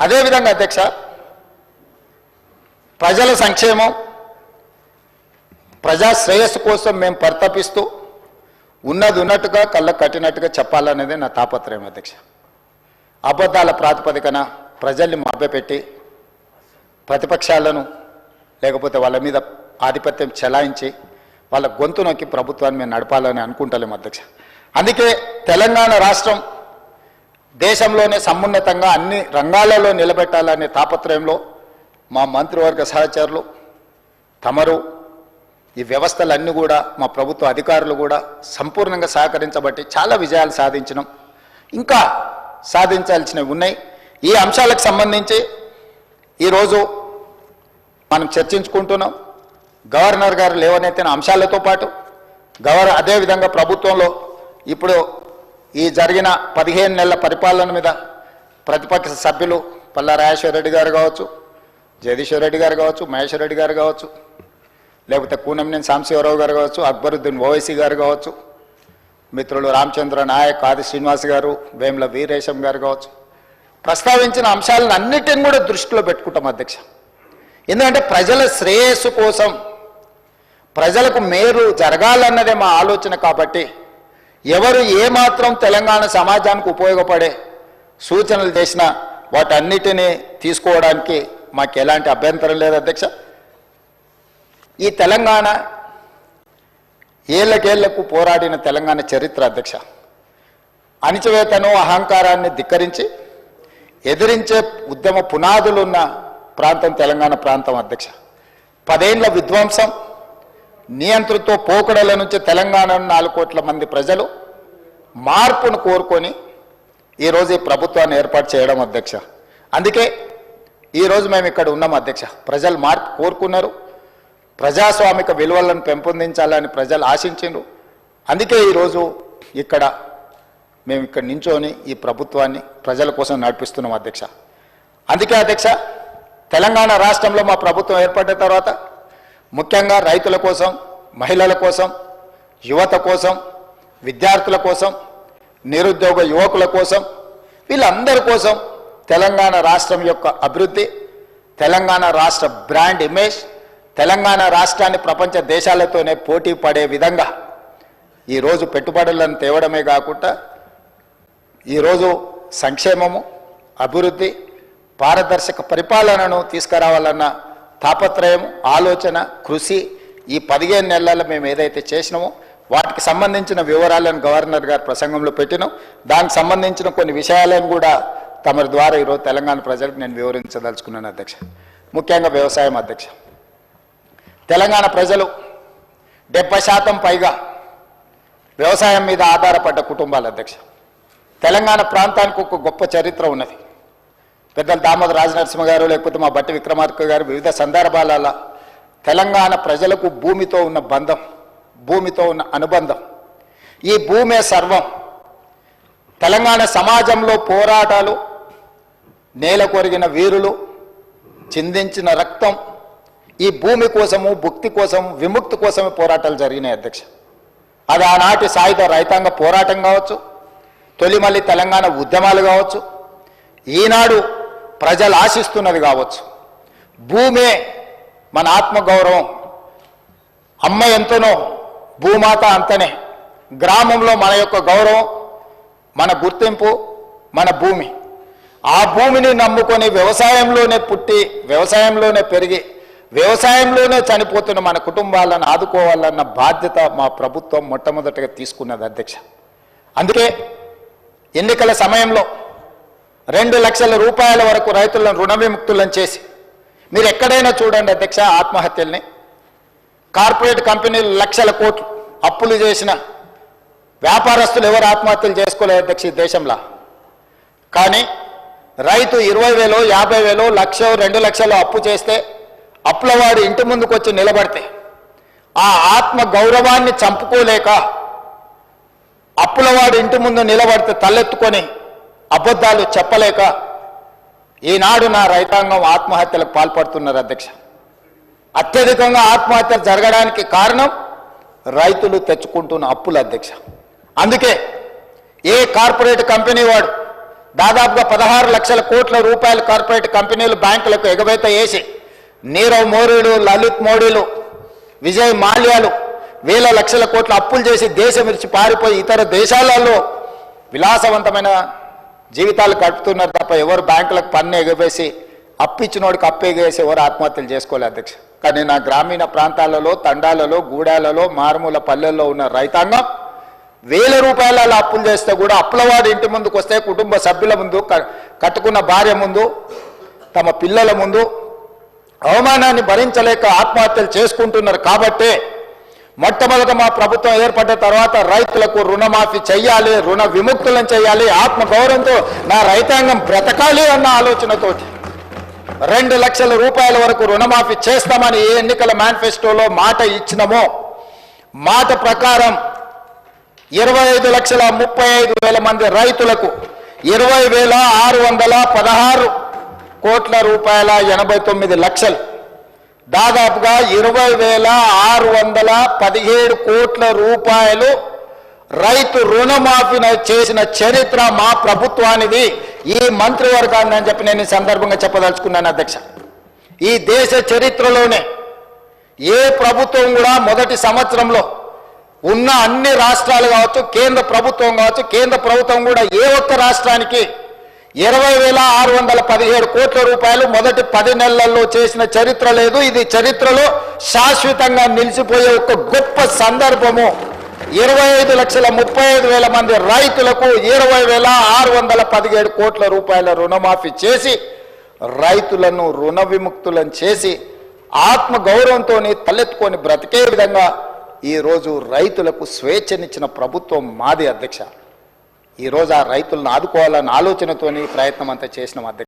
అదేవిధంగా అధ్యక్ష, ప్రజల సంక్షేమం, ప్రజా శ్రేయస్సు కోసం మేము పరితపిస్తూ ఉన్నది ఉన్నట్టుగా కళ్ళకు కట్టినట్టుగా చెప్పాలనేది నా తాపత్రయం అధ్యక్ష. అబద్ధాల ప్రాతిపదికన ప్రజల్ని మభ్యపెట్టి ప్రతిపక్షాలను లేకపోతే వాళ్ళ మీద ఆధిపత్యం చెలాయించి వాళ్ళ గొంతు నొక్కి ప్రభుత్వాన్ని మేము నడపాలని అనుకుంటలేము అధ్యక్ష. అందుకే తెలంగాణ రాష్ట్రం దేశంలోనే సమున్నతంగా అన్ని రంగాలలో నిలబెట్టాలనే తాపత్రయంలో మా మంత్రివర్గ సహచరులు తమరు ఈ వ్యవస్థలన్నీ కూడా మా ప్రభుత్వ అధికారులు కూడా సంపూర్ణంగా సహకరించబట్టి చాలా విజయాలు సాధించినాం. ఇంకా సాధించాల్సినవి ఉన్నాయి. ఈ అంశాలకు సంబంధించి ఈరోజు మనం చర్చించుకుంటున్నాం. గవర్నర్ గారు లేవనెత్తిన అంశాలతో పాటు అదేవిధంగా ప్రభుత్వంలో ఇప్పుడు ఈ జరిగిన 15 నెలల పరిపాలన మీద ప్రతిపక్ష సభ్యులు పల్లా రాజేశ్వర రెడ్డి గారు కావచ్చు, జగదీశ్వర్ రెడ్డి గారు కావచ్చు, మహేశ్వర్ రెడ్డి గారు కావచ్చు, లేకపోతే కూనంనేని సాంబశివరావు గారు కావచ్చు, అక్బరుద్దీన్ ఓవైసీ గారు కావచ్చు, మిత్రులు రామచంద్ర నాయక్, ఆది శ్రీనివాస్ గారు, వేముల వీరేశం గారు కావచ్చు, ప్రస్తావించిన అంశాలను అన్నిటిని కూడా దృష్టిలో పెట్టుకుంటాం అధ్యక్ష. ఎందుకంటే ప్రజల శ్రేయస్సు కోసం, ప్రజలకు మేలు జరగాలన్నదే మా ఆలోచన. కాబట్టి ఎవరు ఏమాత్రం తెలంగాణ సమాజానికి ఉపయోగపడే సూచనలు చేసినా వాటన్నిటినీ తీసుకోవడానికి మాకు ఎలాంటి అభ్యంతరం లేదు అధ్యక్ష. ఈ తెలంగాణ ఏళ్ళకేళ్లకు పోరాడిన తెలంగాణ చరిత్ర అధ్యక్ష. అణిచివేతను అహంకారాన్ని ధిక్కరించి ఎదిరించే ఉద్యమ పునాదులున్న ప్రాంతం తెలంగాణ ప్రాంతం అధ్యక్ష. 10 ఏళ్ల విధ్వంసం, నియంతృత్వ పోకడల నుంచి తెలంగాణ 4 కోట్ల మంది ప్రజలు మార్పును కోరుకొని ఈరోజు ఈ ప్రభుత్వాన్ని ఏర్పాటు చేయడం అధ్యక్ష. అందుకే ఈరోజు మేము ఇక్కడ ఉన్నాం అధ్యక్ష. ప్రజలు మార్పు కోరుకున్నారు, ప్రజాస్వామిక విలువలను పెంపొందించాలని ప్రజలు ఆశించారు. అందుకే ఈరోజు మేము ఇక్కడ నించొని ఈ ప్రభుత్వాన్ని ప్రజల కోసం నడిపిస్తున్నాం అధ్యక్ష. అందుకే అధ్యక్ష, తెలంగాణ రాష్ట్రంలో మా ప్రభుత్వం ఏర్పడిన తర్వాత ముఖ్యంగా రైతుల కోసం, మహిళల కోసం, యువత కోసం, విద్యార్థుల కోసం, నిరుద్యోగ యువకుల కోసం, వీళ్ళందరి కోసం తెలంగాణ రాష్ట్రం యొక్క అభివృద్ధి, తెలంగాణ రాష్ట్ర బ్రాండ్ ఇమేజ్, తెలంగాణ రాష్ట్రాన్ని ప్రపంచ దేశాలతోనే పోటీ పడే విధంగా ఈరోజు పెట్టుబడులను తేవడమే కాకుండా ఈరోజు సంక్షేమము, అభివృద్ధి, పారదర్శక పరిపాలనను తీసుకురావాలన్న తాపత్రయం, ఆలోచన, కృషి ఈ 15 నెలల్లో మేము ఏదైతే చేసినామో వాటికి సంబంధించిన వివరాలను గవర్నర్ గారు ప్రసంగంలో పెట్టినాం. దానికి సంబంధించిన కొన్ని విషయాలను కూడా తమరి ద్వారా ఈరోజు తెలంగాణ ప్రజలకు నేను వివరించదలుచుకున్నాను అధ్యక్ష. ముఖ్యంగా వ్యవసాయం అధ్యక్ష. తెలంగాణ ప్రజలు 70% పైగా వ్యవసాయం మీద ఆధారపడ్డ కుటుంబాలు అధ్యక్ష. తెలంగాణ ప్రాంతానికి ఒక గొప్ప చరిత్ర ఉన్నది. పెద్దలు దామోదర రాజనరసింహ గారు, లేకపోతే మా బట్టి విక్రమార్క గారు వివిధ సందర్భాలలో తెలంగాణ ప్రజలకు భూమితో ఉన్న బంధం, భూమితో ఉన్న అనుబంధం, ఈ భూమే సర్వం. తెలంగాణ సమాజంలో పోరాటాలు, నేల కొరిగిన వీరులు చిందించిన రక్తం, ఈ భూమి కోసము, భుక్తి కోసం, విముక్తి కోసమే పోరాటాలు జరిగినాయి అధ్యక్ష. అది ఆనాటి సాయుధ రైతాంగ పోరాటం కావచ్చు, తొలిమల్లి తెలంగాణ ఉద్యమాలు కావచ్చు, ఈనాడు ప్రజలు ఆశిస్తున్నది కావచ్చు. భూమే మన ఆత్మగౌరవం. అమ్మ ఎంతనో భూమాత అంతనే. గ్రామంలో మన యొక్క గౌరవం, మన గుర్తింపు, మన భూమి. ఆ భూమిని నమ్ముకొని వ్యవసాయంలోనే పుట్టి, వ్యవసాయంలోనే పెరిగి, వ్యవసాయంలోనే చనిపోతున్న మన కుటుంబాలను ఆదుకోవాలన్న బాధ్యత మా ప్రభుత్వం మొట్టమొదటిగా తీసుకున్నది అధ్యక్ష. అందుకే ఎన్నికల సమయంలో 2 లక్షల రూపాయల వరకు రైతులను రుణ విముక్తులను చేసి, మీరు ఎక్కడైనా చూడండి అధ్యక్ష, ఆత్మహత్యల్ని, కార్పొరేట్ కంపెనీలు లక్షల కోట్లు అప్పులు చేసిన వ్యాపారస్తులు ఎవరు ఆత్మహత్యలు చేసుకోలేదు అధ్యక్ష ఈ దేశంలో. కానీ రైతు 20,000, 50,000, 1,00,000, 2 లక్షలు అప్పు చేస్తే, అప్పులవాడు ఇంటి ముందుకు వచ్చి నిలబడితే ఆ ఆత్మ గౌరవాన్ని చంపుకోలేక అప్పులవాడు ఇంటి ముందు నిలబడితే తలెత్తుకొని అబద్ధాలు చెప్పలేక ఈనాడు నా రైతాంగం ఆత్మహత్యలకు పాల్పడుతున్నారు అధ్యక్ష. అత్యధికంగా ఆత్మహత్యలు జరగడానికి కారణం రైతులు తెచ్చుకుంటున్న అప్పులు అధ్యక్ష. అందుకే ఏ కార్పొరేట్ కంపెనీ వాడు దాదాపుగా 16 లక్షల కోట్ల రూపాయల కార్పొరేట్ కంపెనీలు బ్యాంకులకు ఎగవేత వేసి నీరవ్ మోడీలు, లలిత్ మోడీలు, విజయ్ మాల్యాలు వేల లక్షల కోట్ల అప్పులు చేసి దేశం విడిచి పారిపోయి ఇతర దేశాలలో విలాసవంతమైన జీవితాలు గడుపుతున్నారు తప్ప ఎవరు బ్యాంకులకు పన్ను ఎగవేసి అప్పిచ్చినోడికి అప్పు ఎగవేసి ఎవరు ఆత్మహత్యలు చేసుకోలేదు అధ్యక్ష. కానీ నా గ్రామీణ ప్రాంతాలలో, తండాలలో, గూడాలలో, మారుమూల పల్లెల్లో ఉన్న రైతాంగం వేల రూపాయల అప్పులు చేస్తే కూడా అప్పులవాడి ఇంటి ముందుకు వస్తే కుటుంబ సభ్యుల ముందు, కట్టుకున్న భార్య ముందు, తమ పిల్లల ముందు అవమానాన్ని భరించలేక ఆత్మహత్యలు చేసుకుంటున్నారు. కాబట్టే మొట్టమొదట మా ప్రభుత్వం ఏర్పడ్డ తర్వాత రైతులకు రుణమాఫీ చెయ్యాలి, రుణ విముక్తులను చేయాలి, ఆత్మగౌరవంతో నా రైతాంగం బ్రతకాలి అన్న ఆలోచనతోటి 2 లక్షల రూపాయల వరకు రుణమాఫీ చేస్తామని ఏ ఎన్నికల మేనిఫెస్టోలో మాట ఇచ్చినామో మాట ప్రకారం 25,35,000 మంది రైతులకు 20,616 కోట్ల రూపాయల 89 లక్షలు, దాదాపుగా 20,617 కోట్ల రూపాయలు రైతు రుణమాఫీ చేసిన చరిత్ర మా ప్రభుత్వానిది, ఈ మంత్రివర్గాన్ని అని చెప్పి నేను ఈ సందర్భంగా చెప్పదలుచుకున్నాను అధ్యక్ష. ఈ దేశ చరిత్రలోనే ఏ ప్రభుత్వం కూడా మొదటి సంవత్సరంలో ఉన్న అన్ని రాష్ట్రాలు కావచ్చు, కేంద్ర ప్రభుత్వం కావచ్చు, కేంద్ర ప్రభుత్వం కూడా ఏ ఒక్క రాష్ట్రానికి 20,617 కోట్ల రూపాయలు మొదటి 10 నెలల్లో చేసిన చరిత్ర లేదు. ఇది చరిత్రలో శాశ్వతంగా నిలిచిపోయే ఒక గొప్ప సందర్భము. 25,35,000 మంది రైతులకు 20,617 కోట్ల రూపాయల రుణమాఫీ చేసి రైతులను రుణ విముక్తులను చేసి ఆత్మగౌరవంతో తలెత్తుకొని బ్రతికే విధంగా ఈరోజు రైతులకు స్వేచ్ఛనిచ్చిన ప్రభుత్వం మాది అధ్యక్ష. ఈరోజు ఆ రైతులను ఆదుకోవాలన్న ఆలోచనతోని ప్రయత్నం అంతా చేసినాం అధ్యక్ష.